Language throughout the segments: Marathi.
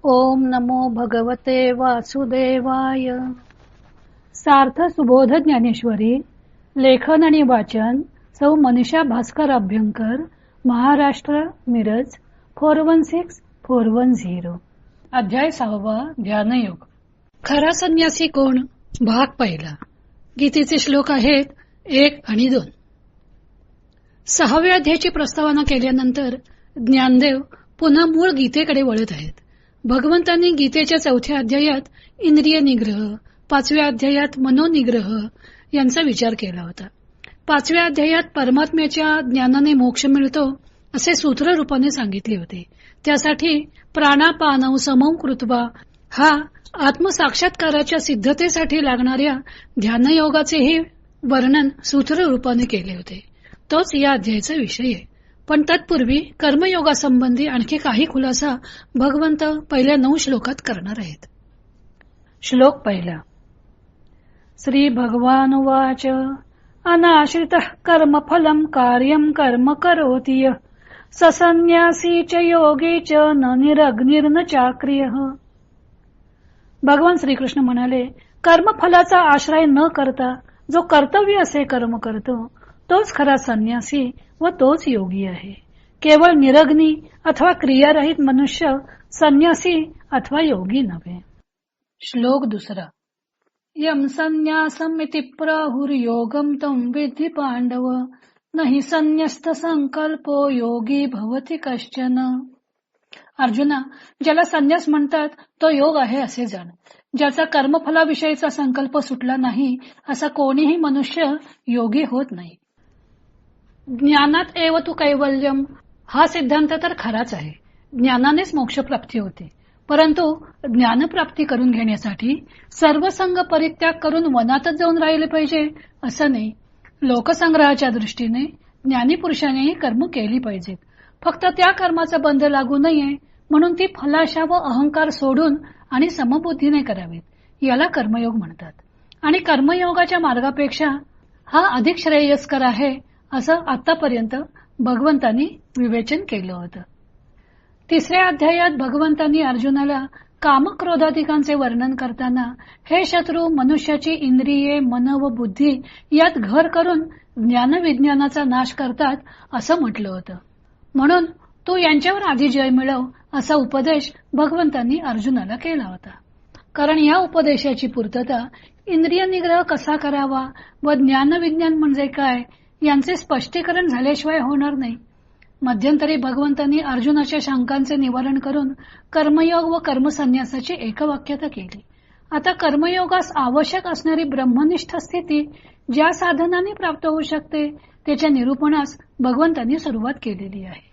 ओम नमो भगवते वासुदेवाय. सार्थ सुबोध ज्ञानेश्वरी. लेखन आणि वाचन सौ मनीषा भास्कर अभ्यंकर, महाराष्ट्र, मिरज 416410. अध्याय 6. ध्यानयोग. खरा संन्यासी कोण? भाग पहिला. गीतेचे श्लोक आहेत 1 आणि 2. 6व्या अध्यायाची प्रस्तावना केल्यानंतर ज्ञानदेव पुन्हा मूळ गीतेकडे वळत आहेत. भगवंतांनी गीतेच्या 4थ्या अध्यायात इंद्रिय निग्रह, 5व्या अध्यायात मनोनिग्रह यांचा विचार केला होता. 5व्या अध्यायात परमात्म्याच्या ज्ञानाने मोक्ष मिळतो असे सूत्र रूपाने सांगितले होते. त्यासाठी प्राणापानौ समौ कृत्वा हा आत्मसाक्षात्काराच्या सिद्धतेसाठी लागणाऱ्या ध्यानयोगाचेही वर्णन सूत्र रूपाने केले होते. तोच या अध्यायाचा विषय आहे. पण तत्पूर्वी कर्मयोगासंबंधी आणखी काही खुलासा भगवंत पहिल्या 9 श्लोकात करणार आहेत. श्लोक पहिला. श्री भगवानुवाच अनाश्रितः कर्मफलं कार्यं कर्म करोति यः स संन्यासी च योगी च न निरग्निर्न चाक्रियः. भगवान श्रीकृष्ण म्हणाले, कर्मफलाचा आश्रय न करता जो कर्तव्य असे कर्म करतो तोच खरा संन्यासी व तोच योगी आहे. केवळ निरग्नी अथवा क्रियारहित मनुष्य संन्यासी अथवा योगी नव्हे. श्लोक दुसरा. यम संन्यासम इति प्राहुर्योगम तम विद्धि पांडव नहि संन्यस्त संकल्पो योगी भवति कश्चन. अर्जुना, ज्याला संन्यास म्हणतात तो योग आहे असे जाण. ज्याचा कर्मफलाविषयीचा संकल्प सुटला नाही असा कोणीही मनुष्य योगी होत नाही. ज्ञानात एव तु कैवल्यम हा सिद्धांत तर खराच आहे. ज्ञानानेच मोक्ष प्राप्ती होते. परंतु ज्ञानप्राप्ती करून घेण्यासाठी सर्व संग परित्याग करून वनातच जाऊन राहिले पाहिजे असं नाही. लोकसंग्रहाच्या दृष्टीने ज्ञानी पुरुषानेही कर्म केली पाहिजेत. फक्त त्या कर्माचा बंध लागू नये म्हणून ती फलाशा व अहंकार सोडून आणि समबुद्धीने करावेत. याला कर्मयोग म्हणतात. आणि कर्मयोगाच्या मार्गापेक्षा हा अधिक श्रेयस्कर आहे असं आतापर्यंत भगवंतांनी विवेचन केलं होतं. 3ऱ्या अध्यायात भगवंतांनी अर्जुनाला कामक्रोधाधिकांचे वर्णन करताना हे शत्रू मनुष्याची इंद्रिये, मन व बुद्धी यात घर करून ज्ञान विज्ञानाचा नाश करतात असं म्हटलं होतं. म्हणून तू यांच्यावर आधी जय मिळव असा उपदेश भगवंतांनी अर्जुनाला केला होता. कारण या उपदेशाची पूर्तता इंद्रिय निग्रह कसा करावा व ज्ञान विज्ञान म्हणजे काय यांचे स्पष्टीकरण झाल्याशिवाय होणार नाही. मध्यंतरी भगवंतांनी अर्जुनाच्या शंकांचे निवारण करून कर्मयोग व कर्मसन्यासाची एकवाक्यता केली. आता कर्मयोगास आवश्यक असणारी ब्रह्मनिष्ठ स्थिती ज्या साधनाने प्राप्त होऊ शकते त्याच्या निरूपणास भगवंतांनी सुरुवात केलेली आहे.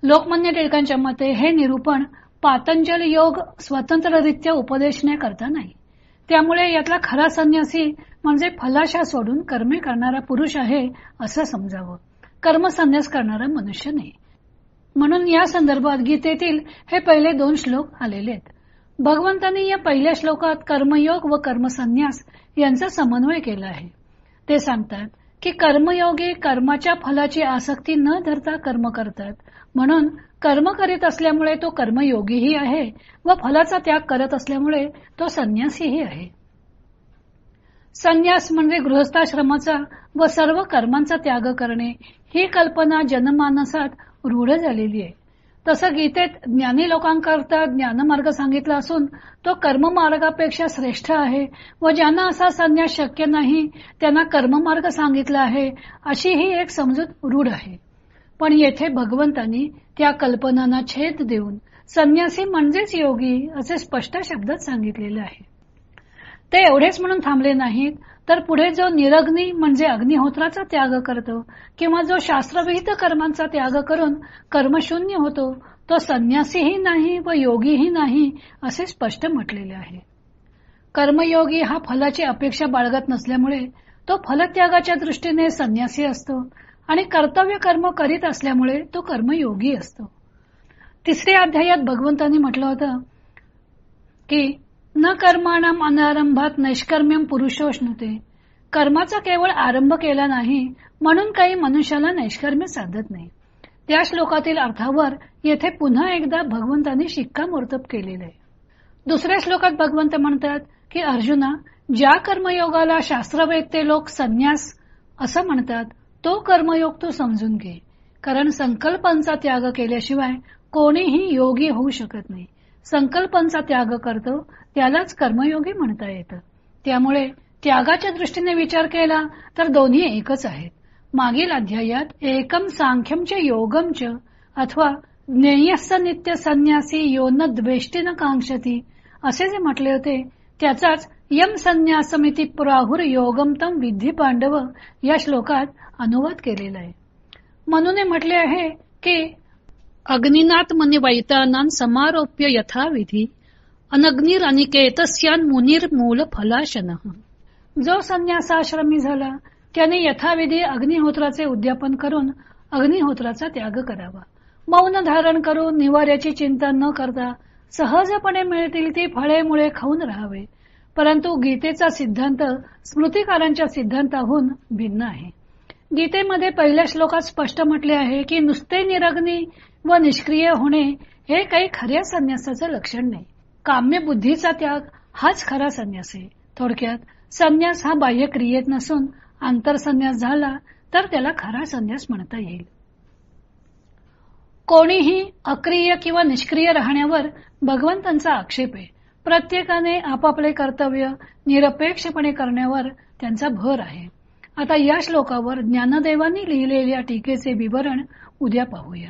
लोकमान्य टिळकांच्या मते हे निरूपण पातंजल योग स्वतंत्ररित्या उपदेश न करता नाही. त्यामुळे यातला खरा संन्यासी म्हणजे फलाशा सोडून कर्मे करणारा पुरुष आहे असं समजावं. कर्मसन्यास करणारा मनुष्य नाही. म्हणून या संदर्भात गीतेतील हे पहिले 2 श्लोक आलेले आहेत. भगवंतांनी या पहिल्या श्लोकात कर्मयोग व कर्मसन्यास यांचा समन्वय केला आहे. ते सांगतात की कर्मयोगी कर्माच्या फलाची आसक्ती न धरता कर्म करतात. म्हणून कर्म करीत असल्यामुळे तो कर्मयोगीही आहे व फलाचा त्याग करत असल्यामुळे तो संन्यासीही आहे. संन्यास म्हणजे गृहस्थाश्रमाचा व सर्व कर्मांचा त्याग करणे ही कल्पना जनमानसात रूढ झालेली आहे. तसं गीतेत ज्ञानी लोकांकरता ज्ञानमार्ग सांगितला असून तो कर्ममार्गापेक्षा श्रेष्ठ आहे व ज्यांना असा संन्यास शक्य नाही त्यांना कर्ममार्ग सांगितला आहे अशी ही एक समजूत रूढ आहे. पण येथे भगवंतांनी त्या कल्पनांना छेद देऊन संन्यासी म्हणजेच योगी असे स्पष्ट शब्दात सांगितलेले आहे. ते एवढेच म्हणून थांबले नाहीत तर पुढे जो निरग्नी म्हणजे अग्निहोत्राचा त्याग करतो किंवा जो शास्त्रविहित कर्मांचा त्याग करून कर्मशून्य होतो तो संन्यासीही नाही व योगीही नाही असे स्पष्ट म्हटलेले आहे. कर्मयोगी हा फलाची अपेक्षा बाळगत नसल्यामुळे तो फलत्यागाच्या दृष्टीने संन्यासी असतो आणि कर्तव्य कर्म करीत असल्यामुळे तो कर्मयोगी असतो. 3ऱ्या अध्यायात भगवंतांनी म्हटलं होतं की न कर्माणाम अनारंभात नैष्कर्म्यम पुरुषोष्णुते. कर्माचा केवळ आरंभ केला नाही म्हणून काही मनुष्याला नैष्कर्म्य साधत नाही. त्या श्लोकातील अर्थावर येथे पुन्हा एकदा भगवंतांनी शिक्कामोर्तब केलेलं आहे. दुसऱ्या श्लोकात भगवंत म्हणतात की अर्जुना, ज्या कर्मयोगाला शास्त्रवेत्ते लोक संन्यास असं म्हणतात तो कर्मयोग तू समजून घे. कारण संकल्पांचा त्याग केल्याशिवाय कोणीही योगी होऊ शकत नाही. संकल्पांचा त्याग करतो त्यालाच कर्मयोगी म्हणता येतं. त्यामुळे त्यागाच्या दृष्टीने विचार केला तर दोन्ही एकच आहेत. मागील अध्यायात एकम सांख्यमच योगमच अथवा ज्ञेयस्स नित्य संन्यासी यो न द्वेष्टी न कांक्षती असे जे म्हटले होते त्याचाच यम संन्यासमिती प्राहुर योगम तम विद्धी पांडव या श्लोकात अनुवाद केलेला आहे. म्हणून म्हटले आहे की अग्निनाथ मनी वैतानान समारोप्य यथाविधी अनग्निर अनिकेतस्यान मुनिर मूल फलाशनः. जो संन्यासाश्रमी झाला त्याने यथाविधी अग्निहोत्राचे उद्यापन करून अग्निहोत्राचा त्याग करावा. मौन धारण करून निवाऱ्याची चिंता न करता सहजपणे मिळतील ती फळे मुळे खाऊन राहावे. परंतु गीतेचा सिद्धांत स्मृतिकारांच्या सिद्धांताहून भिन्न आहे. गीतेमध्ये पहिल्या श्लोकात स्पष्ट म्हटले आहे की नुसते निरग्नी व निष्क्रिय होणे हे काही खऱ्या संन्यासाचं लक्षण नाही. काम्य बुद्धीचा त्याग हाच खरा संन्यास आहे. थोडक्यात संन्यास हा बाह्य क्रियेत नसून आंतरसंन्यास झाला तर त्याला खरा संन्यास म्हणता येईल. कोणीही अक्रिय किंवा निष्क्रिय राहण्यावर भगवंतांचा आक्षेप आहे. प्रत्येकाने आपापले कर्तव्य निरपेक्षपणे करण्यावर त्यांचा भर आहे. आता या श्लोकावर ज्ञानदेवांनी लिहिलेल्या टीकेचे विवरण उद्या पाहूया.